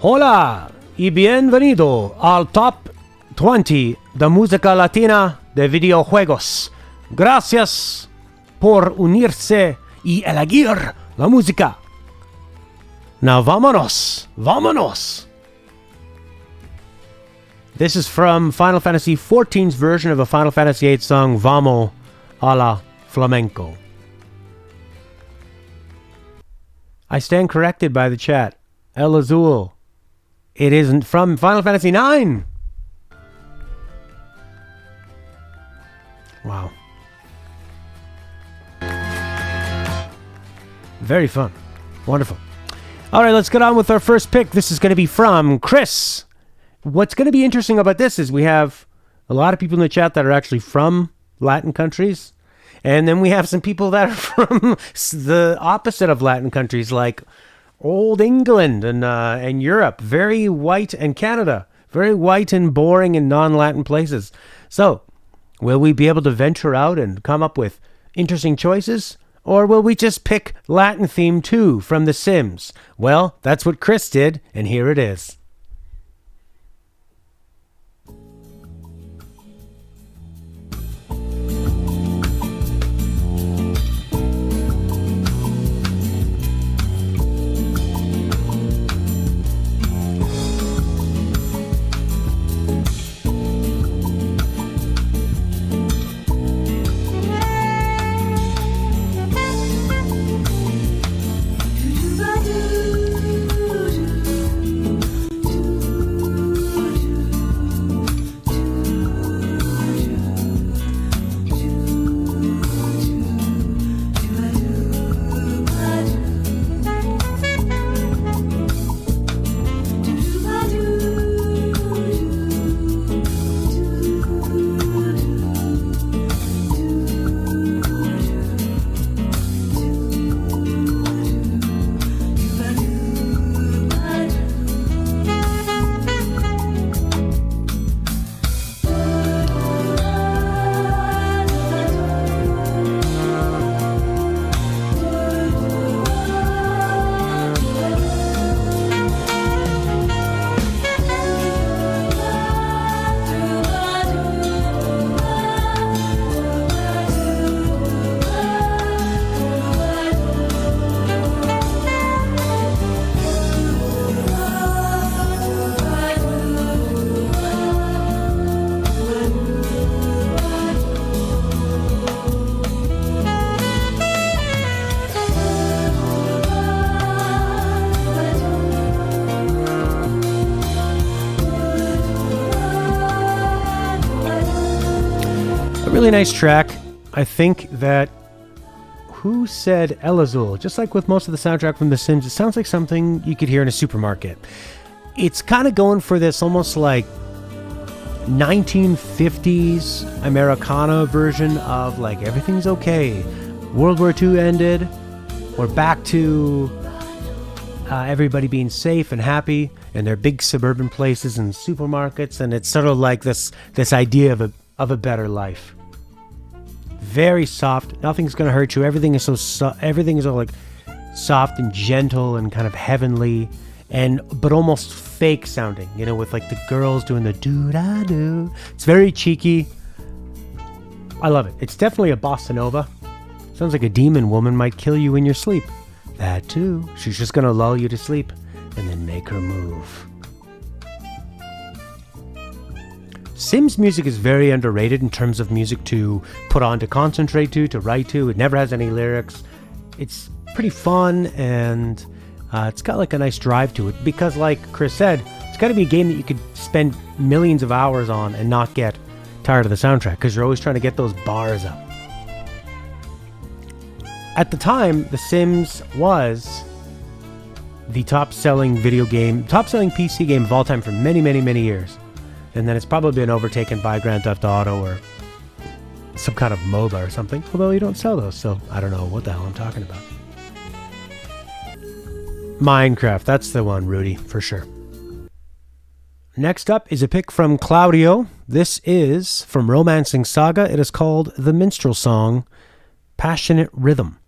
Hola y bienvenido al Top 20 de música latina de videojuegos. Gracias por unirse y elegir la música. Now vámonos. This is from Final Fantasy XIV's version of a Final Fantasy VIII song, Vamos a la Flamenco. I stand corrected by the chat. El Azul. It isn't from Final Fantasy IX. Wow. Very fun. Wonderful. All right, let's get on with our first pick. This is going to be from Chris. What's going to be interesting about this is we have a lot of people in the chat that are actually from Latin countries. And then we have some people that are from the opposite of Latin countries, like Old England and Europe, very white, and Canada, very white and boring and non-Latin places. So, will we be able to venture out and come up with interesting choices? Or will we just pick Latin theme 2 from The Sims? Well, that's what Chris did, and here it is. Really nice track. I think that who said El Azul? Just like with most of the soundtrack from The Sims, it sounds like something you could hear in a supermarket. It's kind of going for this almost like 1950s Americana version of like everything's okay. World War II ended. We're back to everybody being safe and happy in their big suburban places and supermarkets, and it's sort of like this idea of a better life. Very soft. Nothing's gonna hurt you. Everything is everything is all like soft and gentle and kind of heavenly, but almost fake sounding. You know, with like the girls doing the doo-da-doo. It's very cheeky. I love it. It's definitely a bossa nova. Sounds like a demon woman might kill you in your sleep. That too. She's just gonna lull you to sleep and then make her move. Sims music is very underrated in terms of music to put on, to concentrate to write to. It never has any lyrics. It's pretty fun, and it's got like a nice drive to it because, like Chris said, it's got to be a game that you could spend millions of hours on and not get tired of the soundtrack because you're always trying to get those bars up. At the time, The Sims was the top-selling PC game of all time for many, many, many years. And then it's probably been overtaken by Grand Theft Auto or some kind of MOBA or something. Although you don't sell those, so I don't know what the hell I'm talking about. Minecraft, that's the one, Rudy, for sure. Next up is a pick from Claudio. This is from Romancing Saga. It is called The Minstrel Song, Passionate Rhythm.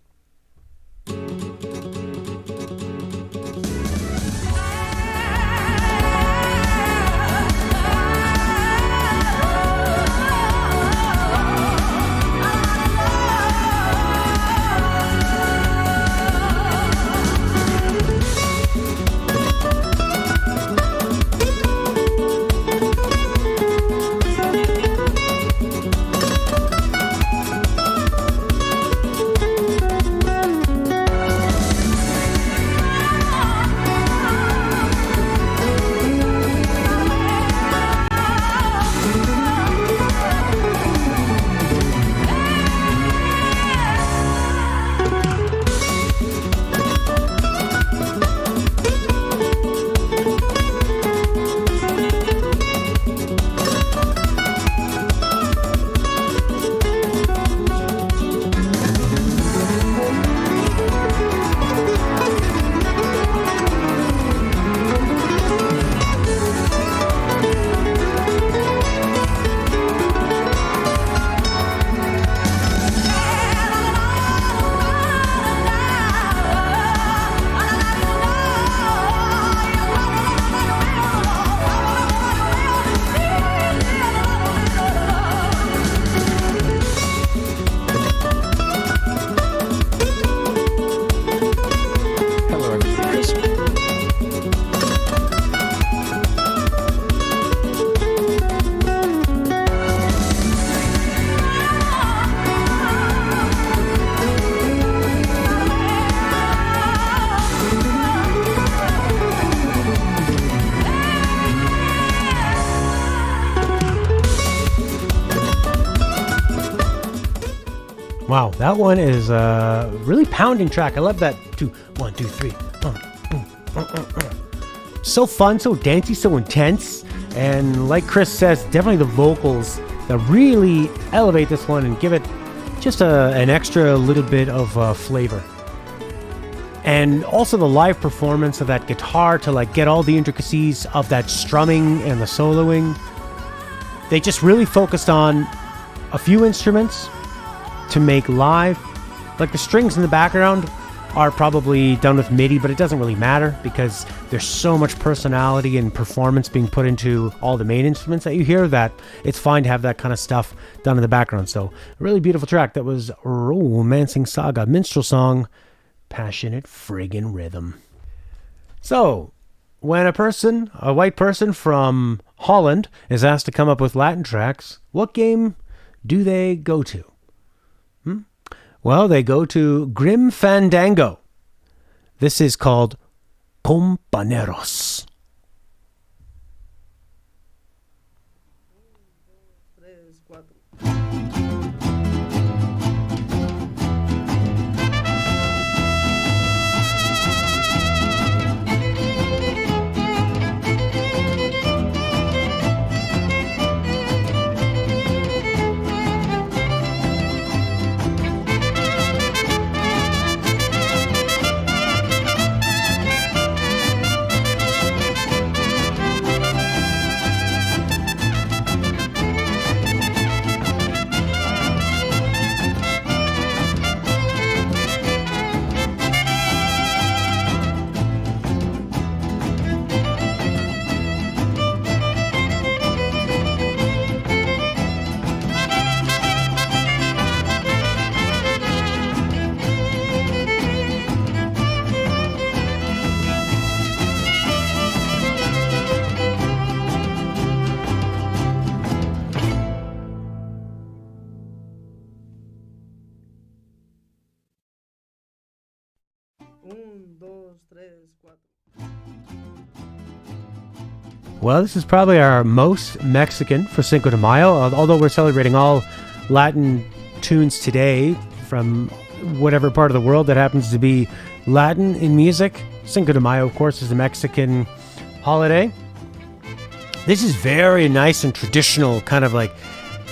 Wow, that one is a really pounding track. I love that. 2, 1, 2, 3. So fun, so dancey, so intense. And like Chris says, definitely the vocals that really elevate this one and give it just an extra little bit of flavor. And also the live performance of that guitar to like get all the intricacies of that strumming and the soloing. They just really focused on a few instruments to make live. Like the strings in the background are probably done with MIDI, but it doesn't really matter because there's so much personality and performance being put into all the main instruments that you hear that it's fine to have that kind of stuff done in the background. So a really beautiful track. That was Romancing Saga, minstrel song, passionate friggin' rhythm. So when a white person from Holland is asked to come up with Latin tracks, what game do they go to? Well, they go to Grim Fandango. This is called Compañeros. Well, this is probably our most Mexican for Cinco de Mayo, although we're celebrating all Latin tunes today from whatever part of the world that happens to be Latin in music. Cinco de Mayo, of course, is a Mexican holiday. This is very nice and traditional, kind of like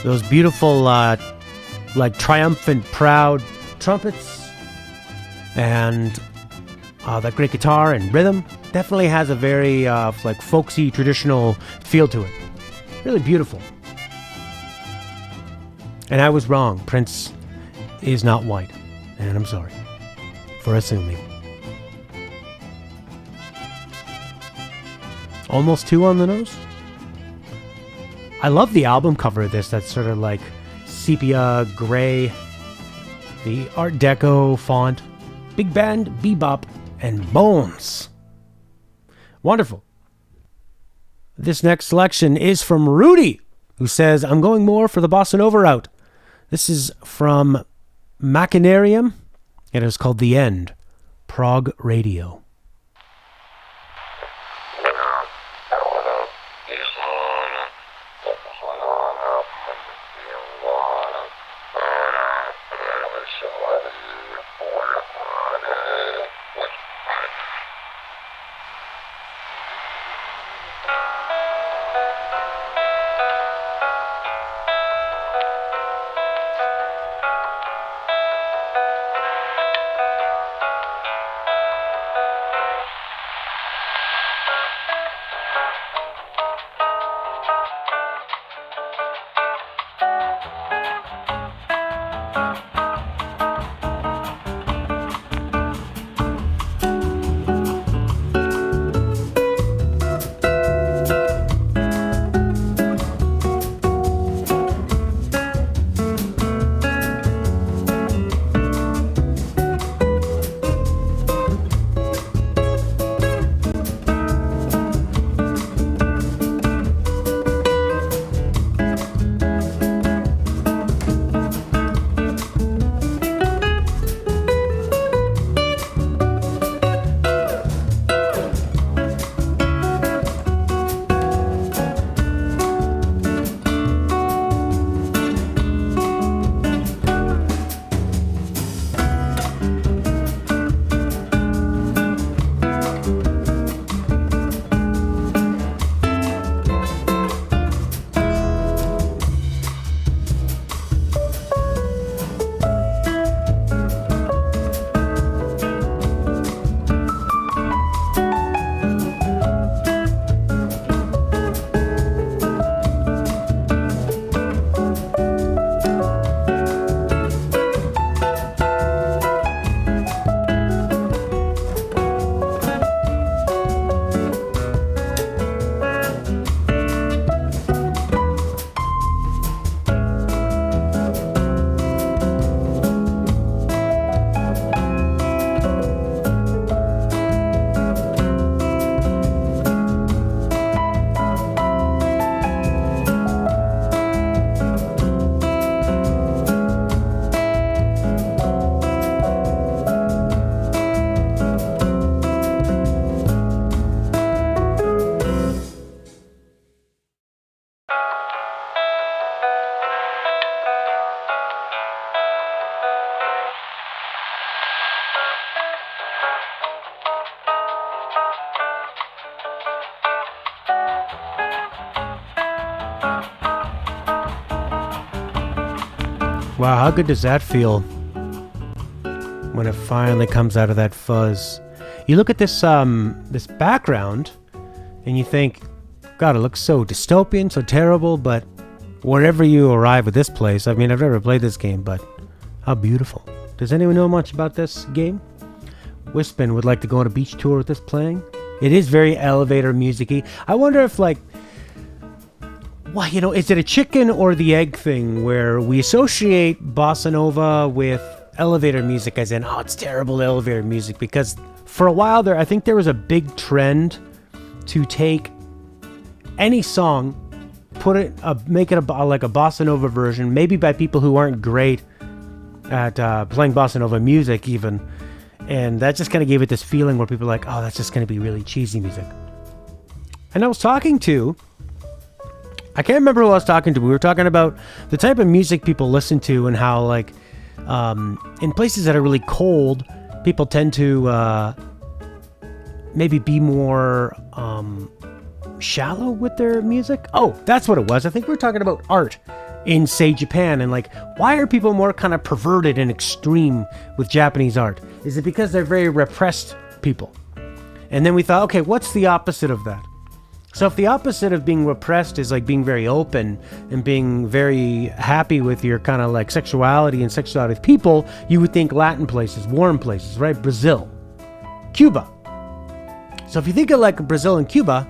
those beautiful, like triumphant, proud trumpets and that great guitar and rhythm. Definitely has a very like folksy, traditional feel to it. Really beautiful. And I was wrong. Prince is not white. And I'm sorry for assuming. Almost 2 on the nose. I love the album cover of this. That's sort of like sepia gray. The Art Deco font. Big band, bebop, and bones. Wonderful. This next selection is from Rudy, who says, I'm going more for the bossa nova route. This is from Machinarium, and it's called The End, Prog Radio. Wow, how good does that feel when it finally comes out of that fuzz? You look at this this background and you think, God, it looks so dystopian, so terrible, but wherever you arrive with this place, I mean, I've never played this game, but how beautiful. Does anyone know much about this game? Wispin would like to go on a beach tour with this playing. It is very elevator music-y. I wonder if, like, well, you know, is it a chicken or the egg thing where we associate bossa nova with elevator music as in, oh, it's terrible elevator music? Because for a while there, I think there was a big trend to take any song, make it like a bossa nova version, maybe by people who aren't great at playing bossa nova music even. And that just kind of gave it this feeling where people are like, oh, that's just going to be really cheesy music. And I was talking to, I can't remember who I was talking to. We were talking about the type of music people listen to and how, like, in places that are really cold, people tend to maybe be more shallow with their music. Oh, that's what it was. I think we were talking about art in, say, Japan, and like, why are people more kind of perverted and extreme with Japanese art? Is it because they're very repressed people? And then we thought, okay, what's the opposite of that? So if the opposite of being repressed is like being very open and being very happy with your kind of like sexuality and sexuality with people, you would think Latin places, warm places, right? Brazil, Cuba. So if you think of like Brazil and Cuba,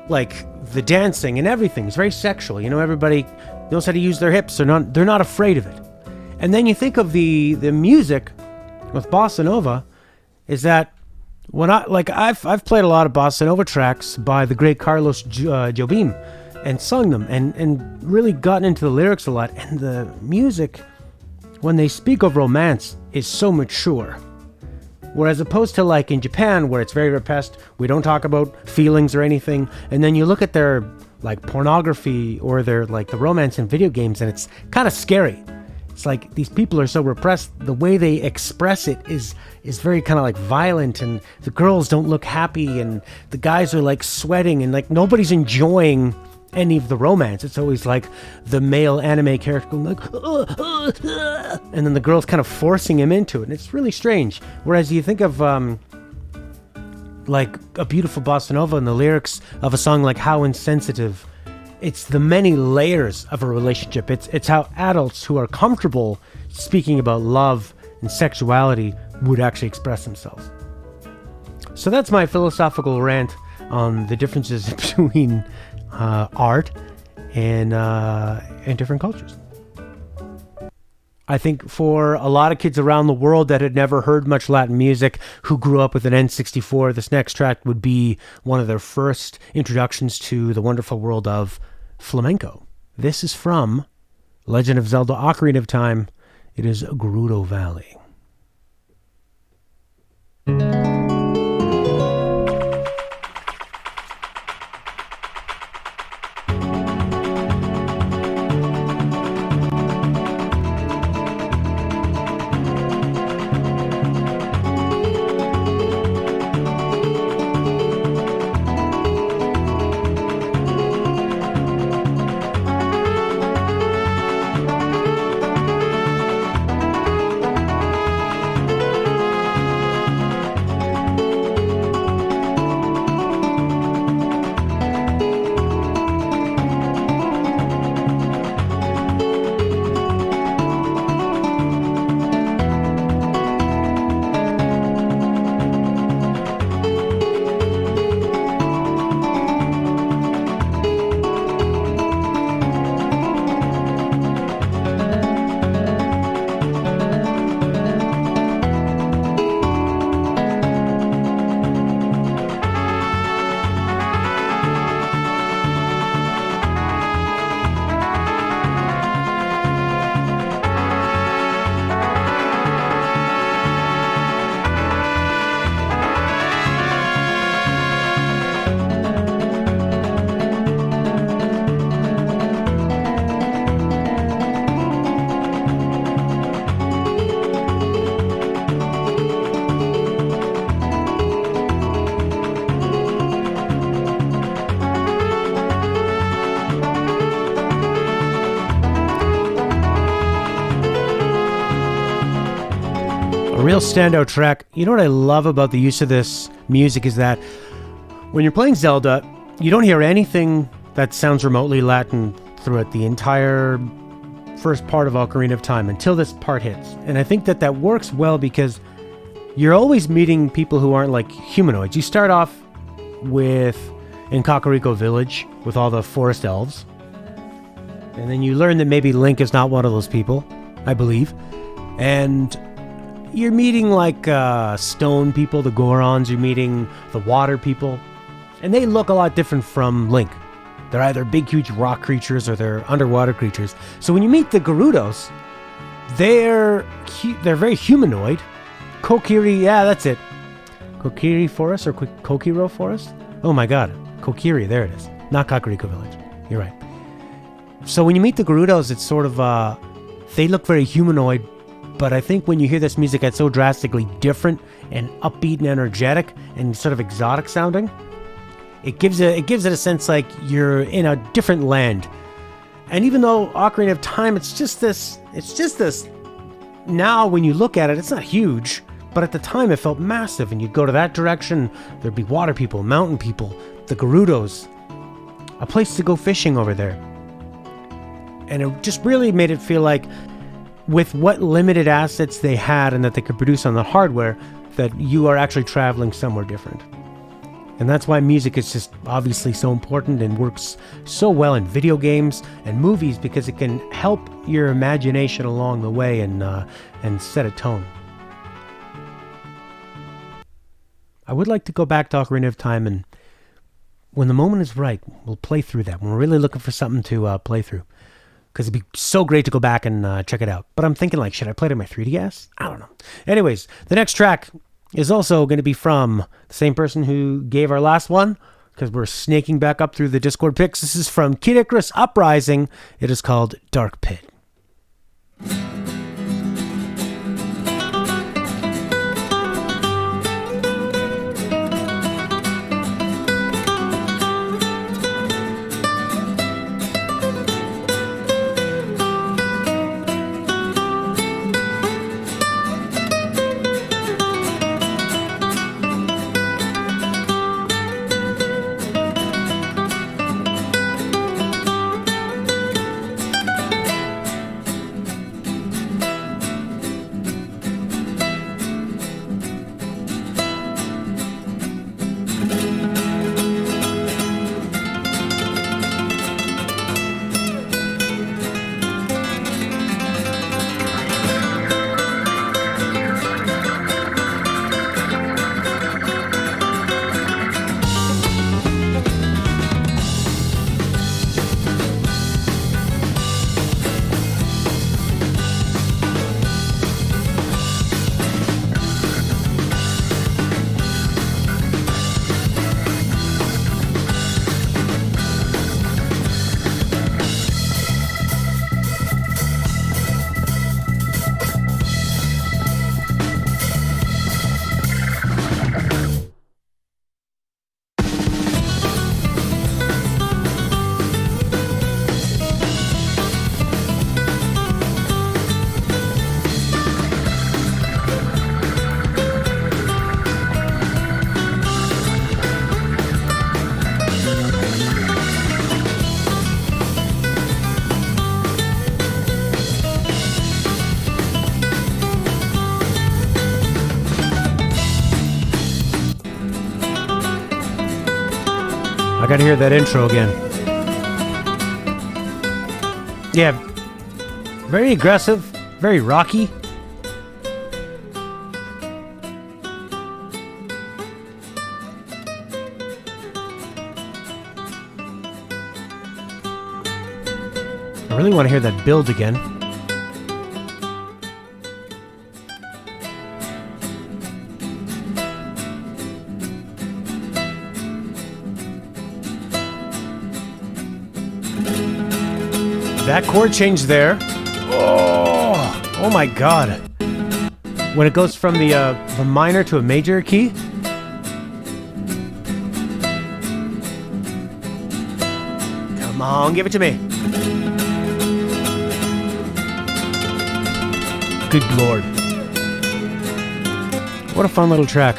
like the dancing and everything is very sexual. You know, everybody knows how to use their hips. They're not afraid of it. And then you think of the music with bossa nova, is that when I've played a lot of bossa nova tracks by the great Carlos Jobim and sung them and really gotten into the lyrics a lot. And the music, when they speak of romance, is so mature. Whereas opposed to like in Japan, where it's very repressed, we don't talk about feelings or anything. And then you look at their like pornography or their like the romance in video games, and it's kind of scary. It's like these people are so repressed. The way they express it is very kind of like violent, and the girls don't look happy, and the guys are like sweating, and like nobody's enjoying any of the romance. It's always like the male anime character going like, and then the girl's kind of forcing him into it, and it's really strange. Whereas you think of like a beautiful bossa nova and the lyrics of a song like How Insensitive, it's the many layers of a relationship. It's how adults who are comfortable speaking about love and sexuality would actually express themselves. So that's my philosophical rant on the differences between art and different cultures. I think for a lot of kids around the world that had never heard much Latin music, who grew up with an N64, this next track would be one of their first introductions to the wonderful world of flamenco. This is from Legend of Zelda Ocarina of Time. It is Gerudo Valley. real standout track. You know what I love about the use of this music is that when you're playing Zelda, you don't hear anything that sounds remotely Latin throughout the entire first part of Ocarina of Time until this part hits. And I think that works well because you're always meeting people who aren't like humanoids. You start off in Kakariko Village with all the forest elves. And then you learn that maybe Link is not one of those people, I believe. And you're meeting like stone people, the Gorons. You're meeting the water people. And they look a lot different from Link. They're either big, huge rock creatures or they're underwater creatures. So when you meet the Gerudos, they're very humanoid. Kokiri, yeah, that's it. Kokiri Forest or Kokiro Forest? Oh my god. Kokiri, there it is. Not Kakariko Village. You're right. So when you meet the Gerudos, it's sort of, they look very humanoid, but I think when you hear this music, it's so drastically different and upbeat and energetic and sort of exotic sounding. It gives it a sense like you're in a different land. And even though Ocarina of Time, it's just this. Now when you look at it, it's not huge, but at the time it felt massive. And you'd go to that direction, there'd be water people, mountain people, the Gerudos, a place to go fishing over there. And it just really made it feel like, with what limited assets they had and that they could produce on the hardware, that you are actually traveling somewhere different. And that's why music is just obviously so important and works so well in video games and movies, because it can help your imagination along the way and set a tone. I would like to go back to Ocarina of Time, and when the moment is right, we'll play through that. When we're really looking for something to play through. Because it'd be so great to go back and check it out. But I'm thinking, like, should I play it on my 3DS? I don't know. Anyways, the next track is also going to be from the same person who gave our last one, because we're snaking back up through the Discord picks. This is from Kid Icarus Uprising. It is called Dark Pit. I gotta hear that intro again. Yeah, very aggressive, very rocky. I really want to hear that build again. That chord change there. Oh my god. When it goes from the minor to a major key. Come on, give it to me. Good lord. What a fun little track.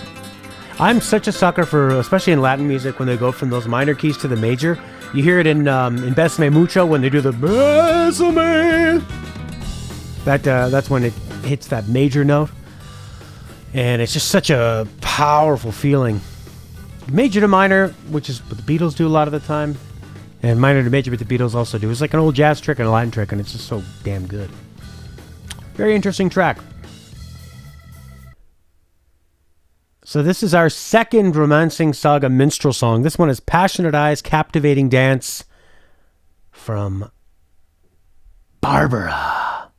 I'm such a sucker for, especially in Latin music, when they go from those minor keys to the major. You hear it in Bésame Mucho when they do the Bésame. That's when it hits that major note. And it's just such a powerful feeling. Major to minor, which is what the Beatles do a lot of the time. And minor to major, what the Beatles also do. It's like an old jazz trick and a Latin trick, and it's just so damn good. Very interesting track. So this is our second Romancing Saga minstrel song. This one is Passionate Eyes, Captivating Dance from Barbara.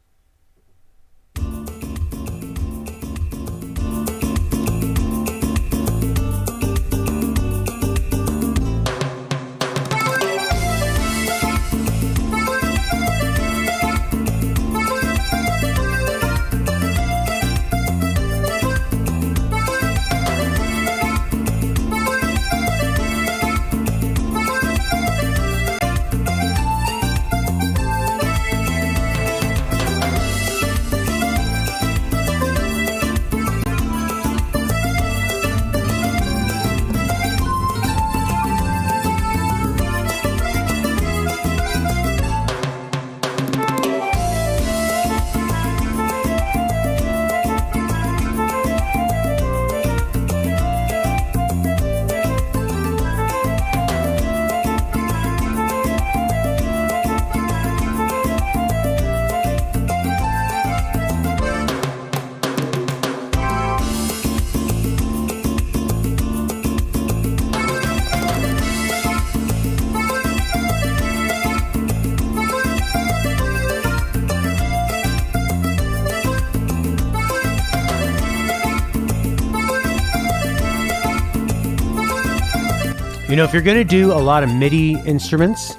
You know, if you're going to do a lot of MIDI instruments,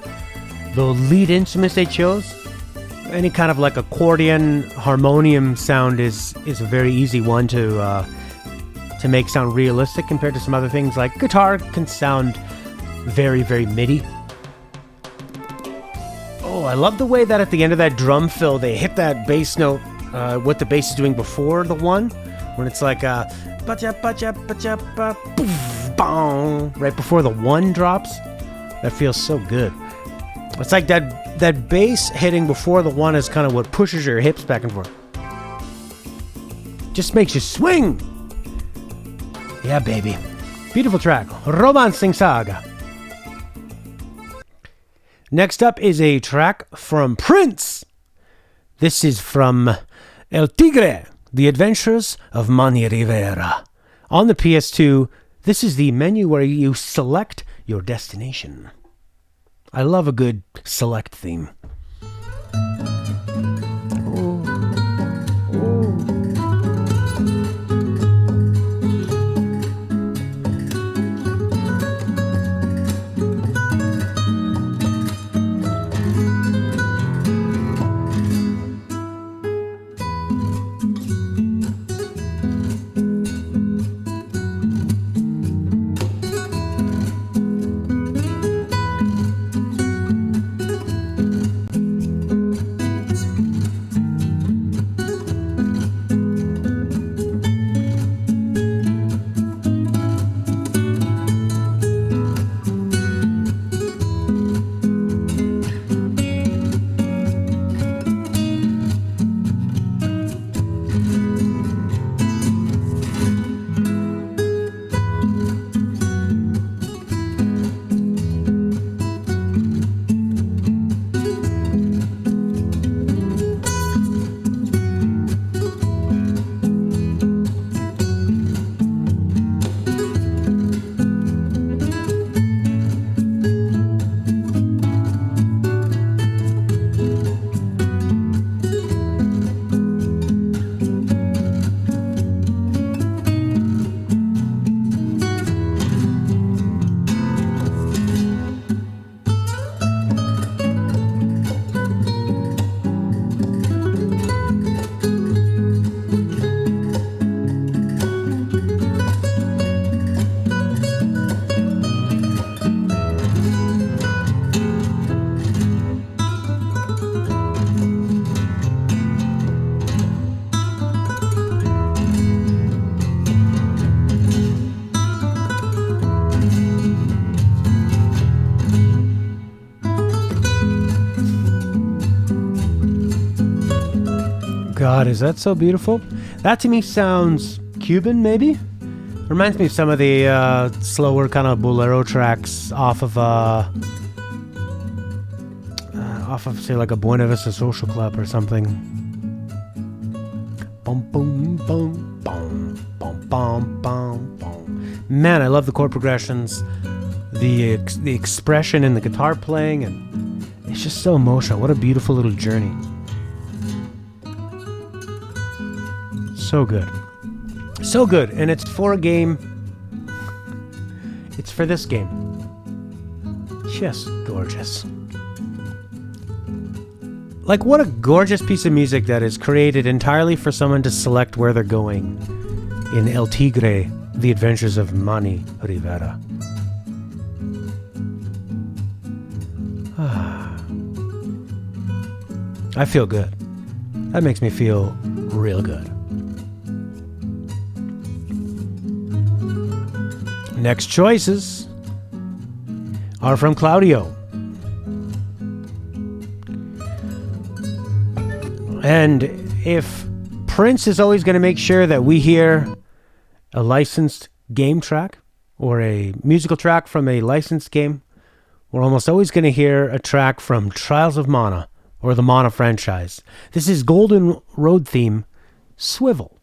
the lead instruments they chose, any kind of like accordion, harmonium sound is a very easy one to make sound realistic compared to some other things. Like guitar can sound very, very MIDI. Oh, I love the way that at the end of that drum fill, they hit that bass note, what the bass is doing before the one, when it's like right before the one drops. That feels so good. It's like that bass hitting before the one is kind of what pushes your hips back and forth. Just makes you swing. Yeah, baby. Beautiful track. Romancing Saga. Next up is a track from Prince. This is from El Tigre, The Adventures of Manny Rivera. On the PS2, this is the menu where you select your destination. I love a good select theme. God, is that so beautiful? That to me sounds Cuban, maybe? Reminds me of some of the slower kind of bolero tracks off of say like a Buena Vista Social Club or something. Boom, boom, boom, boom, boom, boom, boom, boom. Man, I love the chord progressions, the expression in the guitar playing, and it's just so emotional. What a beautiful little journey. So good. So good. And it's for a game. It's for this game. Just gorgeous. Like, what a gorgeous piece of music that is created entirely for someone to select where they're going in El Tigre, The Adventures of Manny Rivera. I feel good. That makes me feel real good. Next choices are from Claudio. And if Prince is always going to make sure that we hear a licensed game track or a musical track from a licensed game, we're almost always going to hear a track from Trials of Mana or the Mana franchise. This is Golden Road theme, Swivel.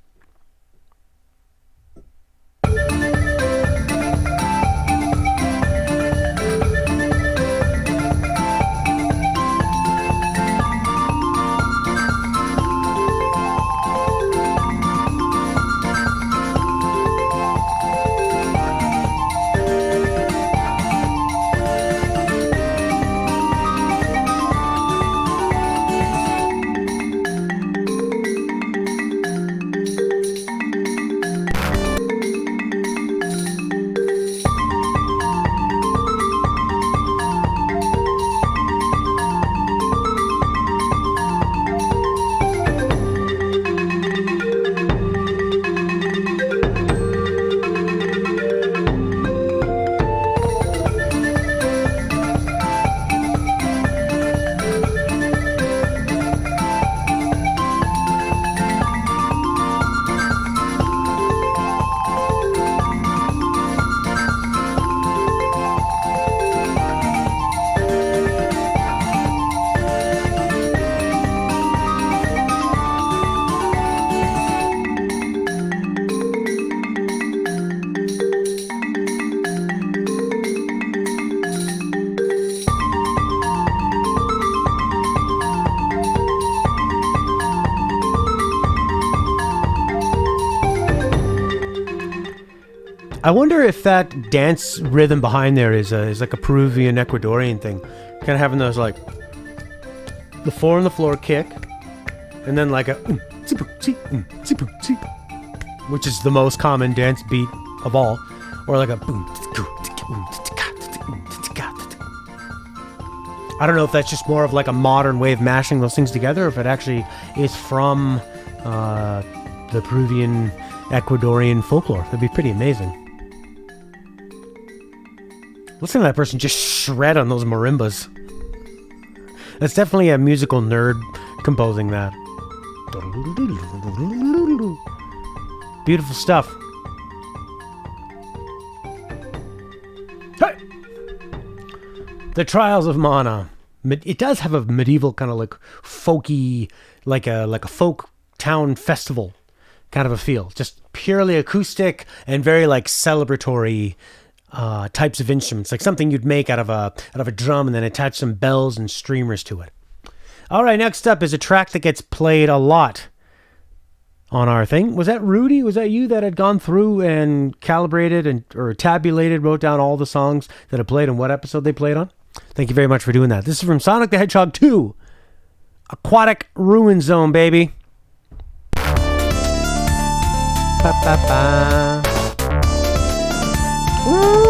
I wonder if that dance rhythm behind there is like a Peruvian, Ecuadorian thing. Kind of having those like the 4 on the floor kick, and then like a which is the most common dance beat of all, or like a boom. I don't know if that's just more of like a modern way of mashing those things together, or if it actually is from the Peruvian, Ecuadorian folklore. That'd be pretty amazing. Listen to that person just shred on those marimbas. That's definitely a musical nerd composing that. Beautiful stuff. Hey! The Trials of Mana. It does have a medieval kind of like folky, like a folk town festival kind of a feel. Just purely acoustic and very like celebratory types of instruments, like something you'd make out of a drum and then attach some bells and streamers to it. All right, next up is a track that gets played a lot on our thing. Was that Rudy? Was that you that had gone through and calibrated or tabulated, wrote down all the songs that had played and what episode they played on? Thank you very much for doing that. This is from Sonic the Hedgehog 2, Aquatic Ruin Zone, baby. Ba, ba, ba. Woo!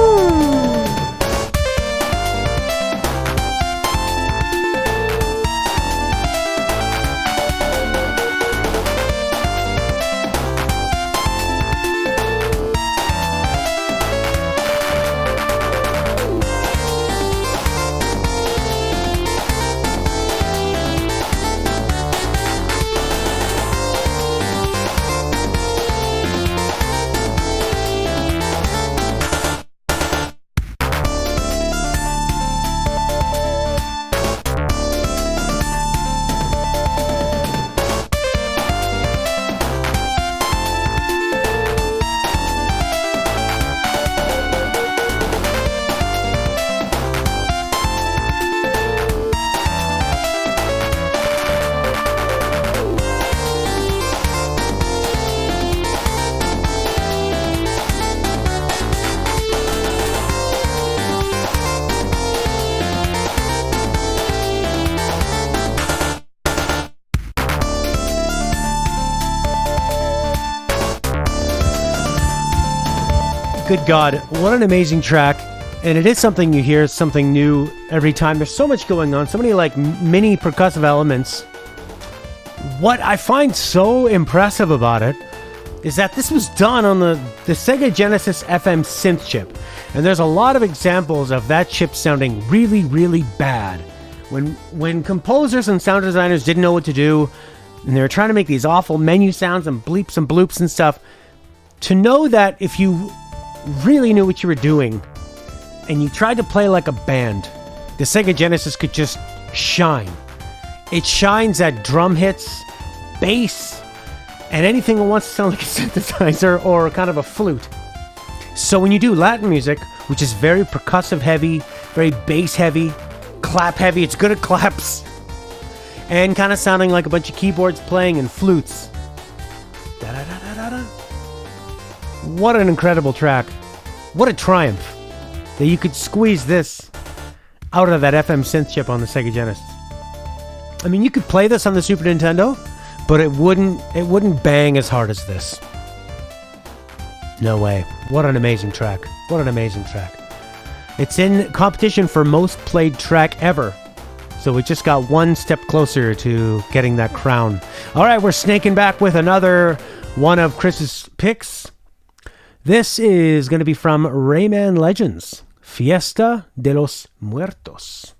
Good God, what an amazing track. And it is something you hear, something new every time. There's so much going on, so many like mini percussive elements. What I find so impressive about it is that this was done on the Sega Genesis FM synth chip. And there's a lot of examples of that chip sounding really, really bad. When composers and sound designers didn't know what to do, and they were trying to make these awful menu sounds and bleeps and bloops and stuff, to know that if you really knew what you were doing, and you tried to play like a band, the Sega Genesis could just shine. It shines at drum hits, bass, and anything that wants to sound like a synthesizer or kind of a flute. So when you do Latin music, which is very percussive heavy, very bass heavy, clap heavy, it's good at claps, and kind of sounding like a bunch of keyboards playing and flutes. Da-da-da-da-da-da. What an incredible track. What a triumph that you could squeeze this out of that FM synth chip on the Sega Genesis. I mean, you could play this on the Super Nintendo, but it wouldn't bang as hard as this. No way. What an amazing track. What an amazing track. It's in competition for most played track ever. So we just got one step closer to getting that crown. All right, we're snaking back with another one of Chris's picks. This is going to be from Rayman Legends, Fiesta de los Muertos.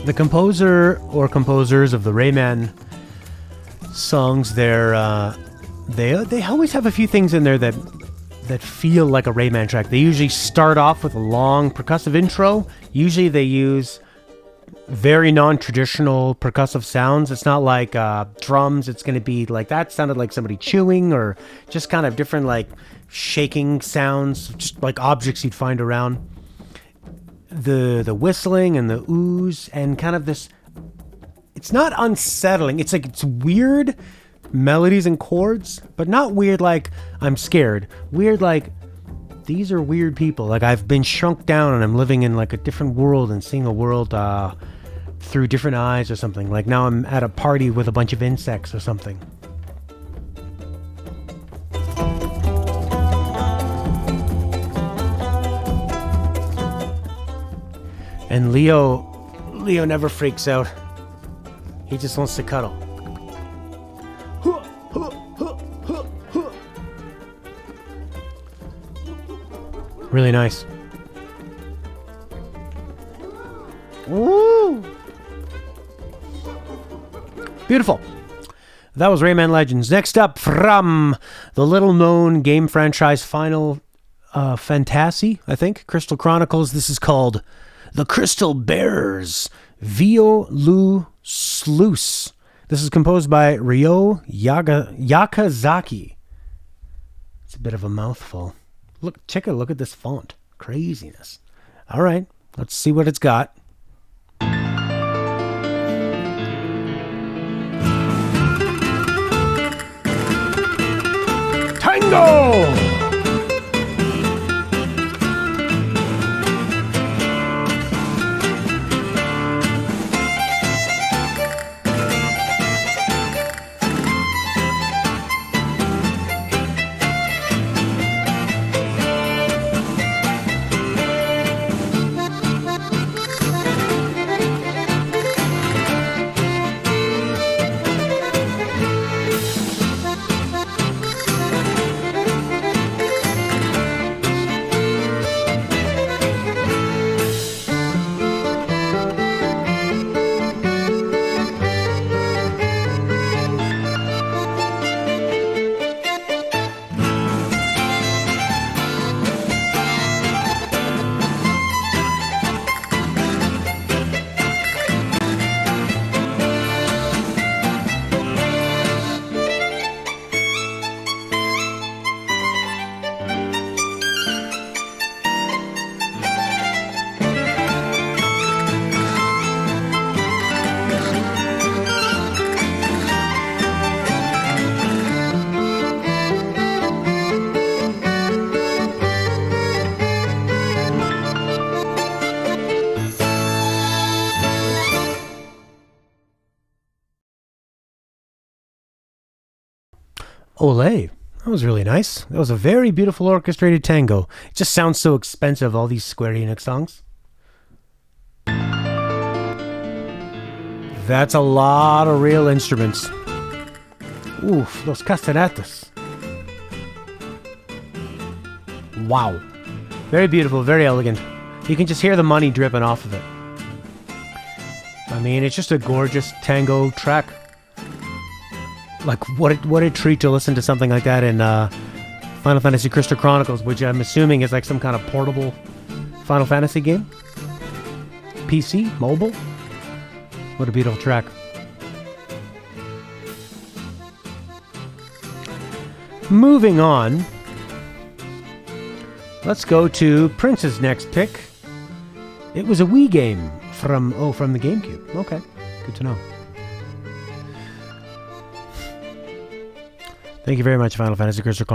The composer or composers of the Rayman songs, they always have a few things in there that feel like a Rayman track. They usually start off with a long percussive intro. Usually they use very non-traditional percussive sounds. It's not like drums. It's going to be like that sounded like somebody chewing, or just kind of different like shaking sounds, just like objects you'd find around. The whistling and the ooze and kind of this, it's not unsettling. It's like, it's weird melodies and chords, but not weird like I'm scared. Weird like these are weird people. Like I've been shrunk down and I'm living in like a different world and seeing the world through different eyes or something. Like now I'm at a party with a bunch of insects or something. And Leo never freaks out. He just wants to cuddle. Really nice. Woo! Beautiful. That was Rayman Legends. Next up, from the little-known game franchise Final Fantasy, I think, Crystal Chronicles. This is called The Crystal Bearers, Vio Lu Sluice. This is composed by Ryo Yakazaki. It's a bit of a mouthful. Look at this font. Craziness. All right, let's see what it's got. Tango! Olé. That was really nice. That was a very beautiful orchestrated tango. It just sounds so expensive, all these Square Enix songs. That's a lot of real instruments. Oof, los castanetas. Wow. Very beautiful, very elegant. You can just hear the money dripping off of it. I mean, it's just a gorgeous tango track. Like, what a treat to listen to something like that in Final Fantasy Crystal Chronicles, which I'm assuming is like some kind of portable Final Fantasy game. PC? Mobile? What a beautiful track. Moving on. Let's go to Prince's next pick. It was a Wii game from the GameCube. Okay, good to know. Thank you very much, Final Fantasy Crystal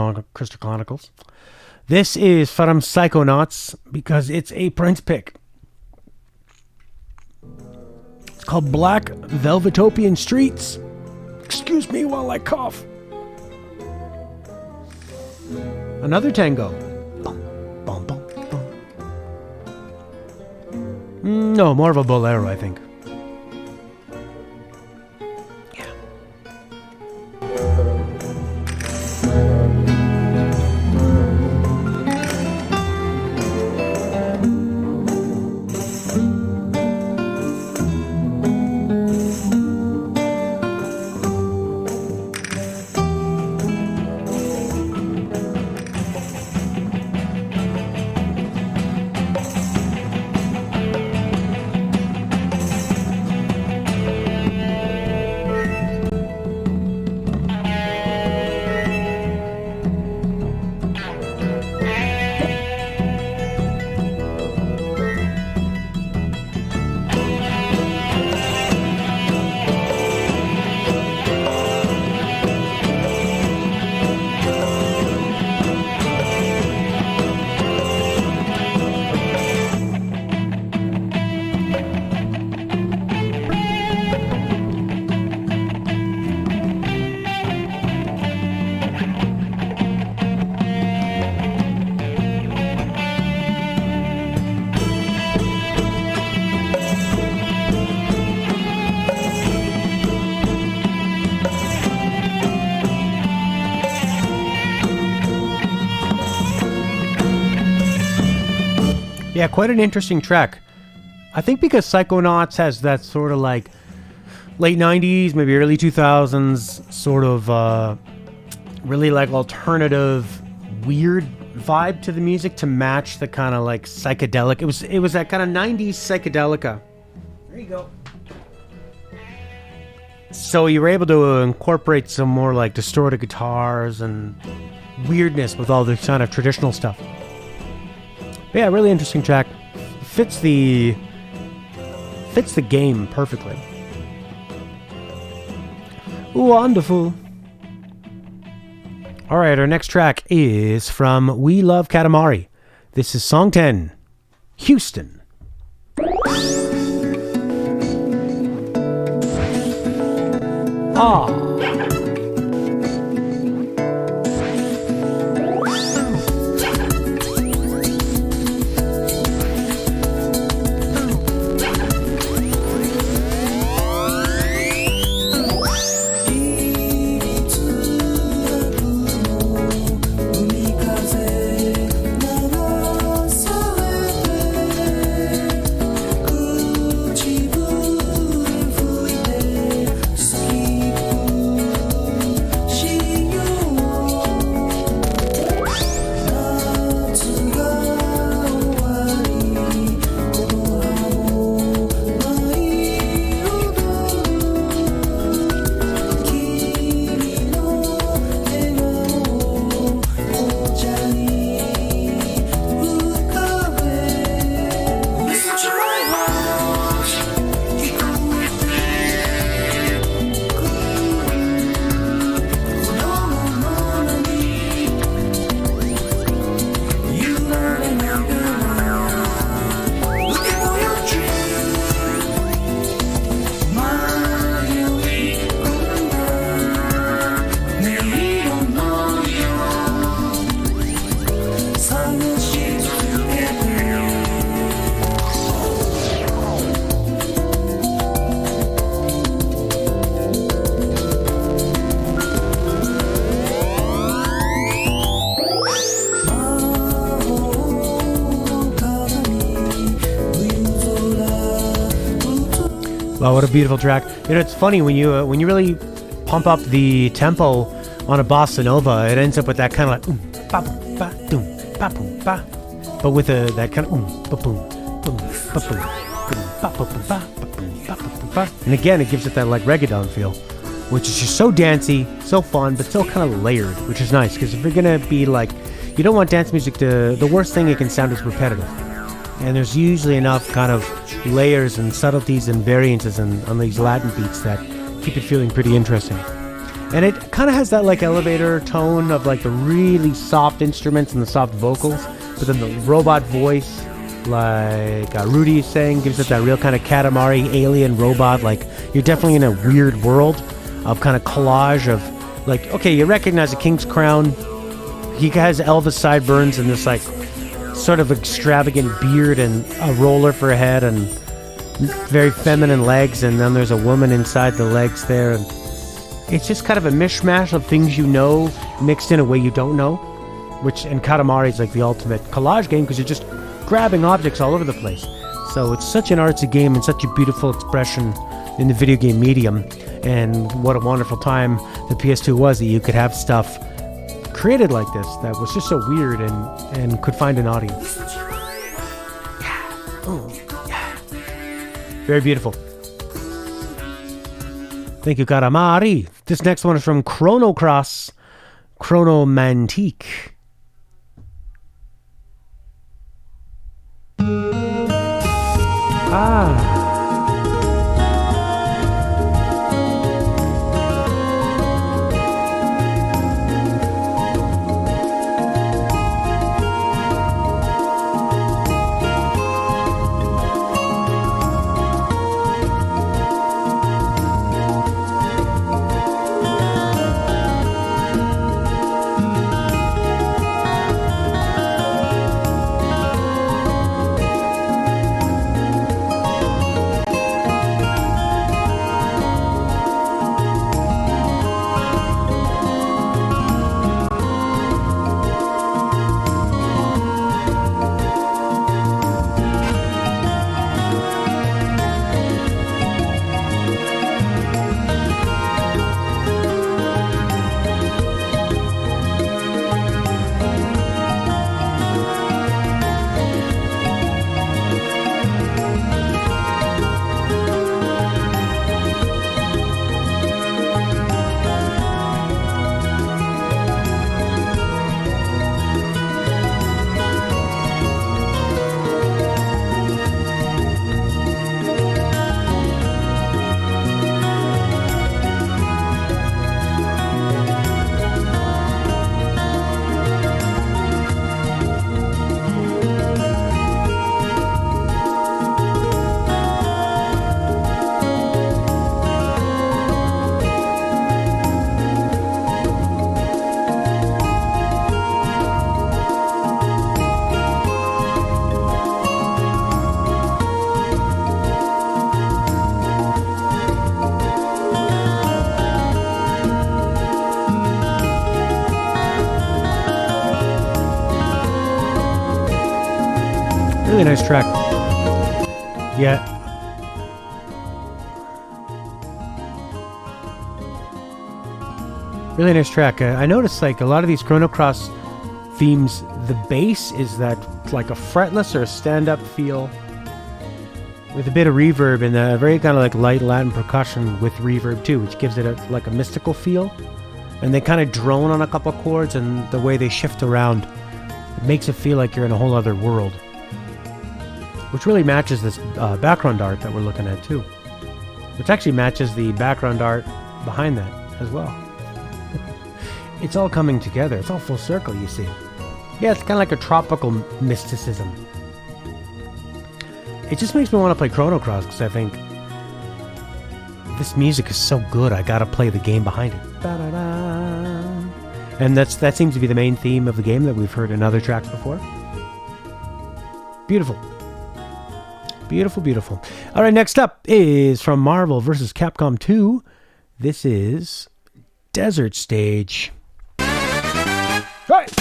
Chronicles. This is from Psychonauts because it's a Prince pick. It's called Black Velvetopian Streets. Excuse me while I cough. Another tango. Bum, bum, bum. No, more of a bolero, I think. Yeah, quite an interesting track. I think because Psychonauts has that sort of like late 90s, maybe early 2000s sort of really like alternative weird vibe to the music to match the kind of like psychedelic. It was that kind of 90s psychedelica. There you go. So you were able to incorporate some more like distorted guitars and weirdness with all the kind of traditional stuff. But yeah, really interesting track. Fits the game perfectly. Wonderful. All right, our next track is from We Love Katamari. This is song 10, Houston. Ah. Oh, what a beautiful track. You know, it's funny when you really pump up the tempo on a bossa nova, it ends up with that kind of like ba boom ba doom ba boom ba, but with that kind of ba boom boom ba boom boom ba boom ba boom ba boom ba, and again it gives it that like reggaeton feel, which is just so dancey, so fun, but still kind of layered, which is nice because if you're gonna be like, you don't want dance music to, the worst thing it can sound is repetitive. And there's usually enough kind of layers and subtleties and variances on these Latin beats that keep it feeling pretty interesting. And it kind of has that like elevator tone of like the really soft instruments and the soft vocals, but then the robot voice, like Rudy is saying, gives it that real kind of Katamari alien robot. Like you're definitely in a weird world of kind of collage of like, okay, you recognize a king's crown. He has Elvis sideburns and this like sort of extravagant beard and a roller for a head and very feminine legs, and then there's a woman inside the legs there, and it's just kind of a mishmash of things you know mixed in a way you don't know, which in Katamari is like the ultimate collage game because you're just grabbing objects all over the place. So it's such an artsy game and such a beautiful expression in the video game medium, and what a wonderful time the PS2 was that you could have stuff created like this that was just so weird and could find an audience. Yeah. Ooh, yeah. Very beautiful. Thank you, Katamari. This next one is from Chronomantique. Ah. Really nice track. Yeah. Really nice track. I noticed like a lot of these Chrono Cross themes, the bass is that like a fretless or a stand-up feel with a bit of reverb and a very kind of like light Latin percussion with reverb too, which gives it like a mystical feel. And they kind of drone on a couple of chords, and the way they shift around, it makes it feel like you're in a whole other world, which really matches this background art that we're looking at too, which actually matches the background art behind that as well. It's all coming together. It's all full circle, you see. Yeah, it's kind of like a tropical mysticism. It just makes me want to play Chrono Cross because I think this music is so good, I gotta play the game behind it. Ba-da-da. And that seems to be the main theme of the game that we've heard in other tracks before. Beautiful. Beautiful, beautiful. All right, next up is from Marvel vs. Capcom 2. This is Desert Stage. Right.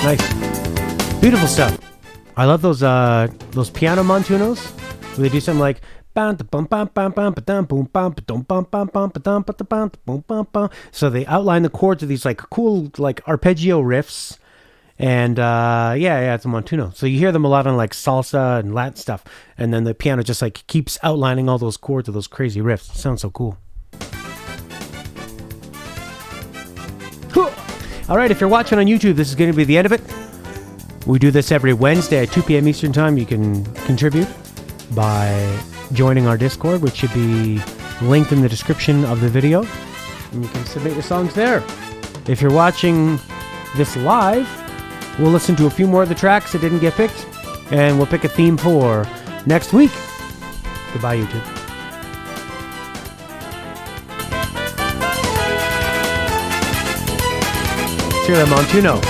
Nice. Beautiful stuff. I love those piano montunos where they do something like so they outline the chords of these like cool like arpeggio riffs, and yeah, it's a montuno. So you hear them a lot on like salsa and Latin stuff, and then the piano just like keeps outlining all those chords of those crazy riffs. It sounds so cool. All right, if you're watching on YouTube, this is going to be the end of it. We do this every Wednesday at 2 p.m. Eastern Time. You can contribute by joining our Discord, which should be linked in the description of the video. And you can submit your songs there. If you're watching this live, we'll listen to a few more of the tracks that didn't get picked, and we'll pick a theme for next week. Goodbye, YouTube. Tira Montuno.